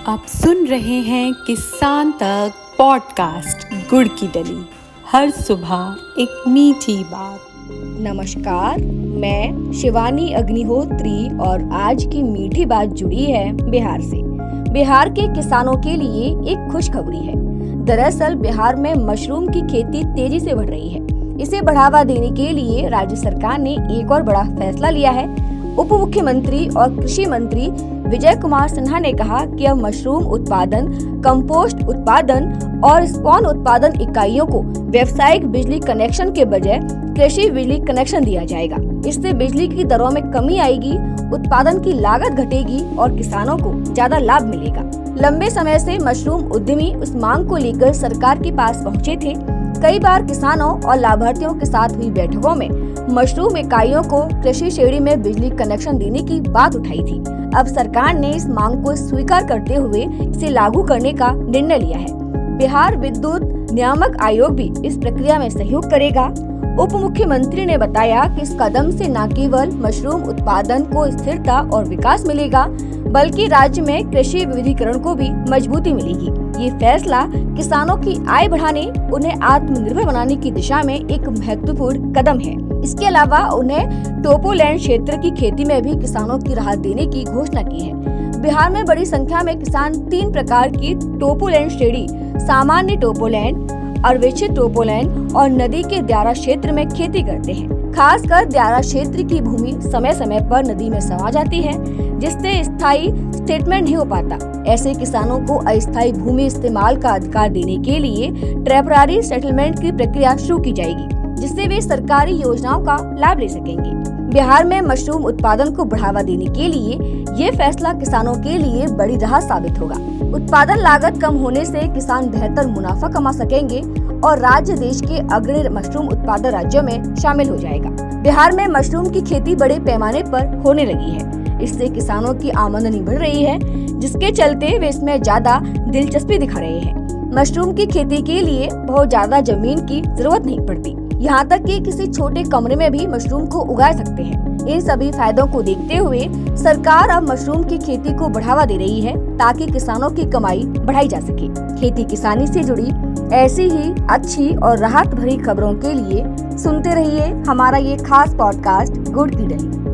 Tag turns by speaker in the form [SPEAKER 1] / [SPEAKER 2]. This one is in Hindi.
[SPEAKER 1] आप सुन रहे हैं किसान तक पॉडकास्ट गुड़ की डली। हर सुबह एक मीठी बात।
[SPEAKER 2] नमस्कार, मैं शिवानी अग्निहोत्री और आज की मीठी बात जुड़ी है बिहार से। बिहार के किसानों के लिए एक खुशखबरी है। दरअसल बिहार में मशरूम की खेती तेजी से बढ़ रही है। इसे बढ़ावा देने के लिए राज्य सरकार ने एक और बड़ा फैसला लिया है। उप मुख्यमंत्री और कृषि मंत्री विजय कुमार सिन्हा ने कहा कि अब मशरूम उत्पादन, कंपोस्ट उत्पादन और स्पॉन उत्पादन इकाइयों को व्यावसायिक बिजली कनेक्शन के बजाय कृषि बिजली कनेक्शन दिया जाएगा। इससे बिजली की दरों में कमी आएगी, उत्पादन की लागत घटेगी और किसानों को ज्यादा लाभ मिलेगा। लंबे समय से मशरूम उद्यमी उस मांग को लेकर सरकार के पास पहुँचे थे। कई बार किसानों और लाभार्थियों के साथ हुई बैठकों में मशरूम इकाइयों को कृषि श्रेणी में बिजली कनेक्शन देने की बात उठाई थी। अब सरकार ने इस मांग को स्वीकार करते हुए इसे लागू करने का निर्णय लिया है। बिहार विद्युत नियामक आयोग भी इस प्रक्रिया में सहयोग करेगा। उप मुख्यमंत्री ने बताया कि इस कदम से न केवल मशरूम उत्पादन को स्थिरता और विकास मिलेगा, बल्कि राज्य में कृषि विविधीकरण को भी मजबूती मिलेगी। ये फैसला किसानों की आय बढ़ाने, उन्हें आत्मनिर्भर बनाने की दिशा में एक महत्वपूर्ण कदम है। इसके अलावा उन्हें टोपोलैंड क्षेत्र की खेती में भी किसानों की राहत देने की घोषणा की है। बिहार में बड़ी संख्या में किसान 3 प्रकार की टोपोलैंड श्रेणी, सामान्य टोपोलैंड, अर्वेक्षित टोपोलैंड और नदी के द्वारा क्षेत्र में खेती करते हैं। खासकर द्वारा क्षेत्र की भूमि समय समय पर नदी में समा जाती है, जिससे स्थायी सेटलमेंट नहीं हो पाता। ऐसे किसानों को अस्थायी भूमि इस्तेमाल का अधिकार देने के लिए टेम्पररी सेटलमेंट की प्रक्रिया शुरू की जाएगी, जिससे वे सरकारी योजनाओं का लाभ ले सकेंगे। बिहार में मशरूम उत्पादन को बढ़ावा देने के लिए ये फैसला किसानों के लिए बड़ी राहत साबित होगा। उत्पादन लागत कम होने से किसान बेहतर मुनाफा कमा सकेंगे और राज्य देश के अग्रणी मशरूम उत्पादक राज्यों में शामिल हो जाएगा। बिहार में मशरूम की खेती बड़े पैमाने पर होने लगी है। इससे किसानों की आमदनी बढ़ रही है, जिसके चलते वे इसमें ज्यादा दिलचस्पी दिखा रहे हैं। मशरूम की खेती के लिए बहुत ज्यादा जमीन की जरूरत नहीं पड़ती। यहाँ तक कि किसी छोटे कमरे में भी मशरूम को उगा सकते हैं। इन सभी फायदों को देखते हुए सरकार अब मशरूम की खेती को बढ़ावा दे रही है, ताकि किसानों की कमाई बढ़ाई जा सके। खेती किसानी से जुड़ी ऐसी ही अच्छी और राहत भरी खबरों के लिए सुनते रहिए हमारा ये खास पॉडकास्ट गुड़ की डली।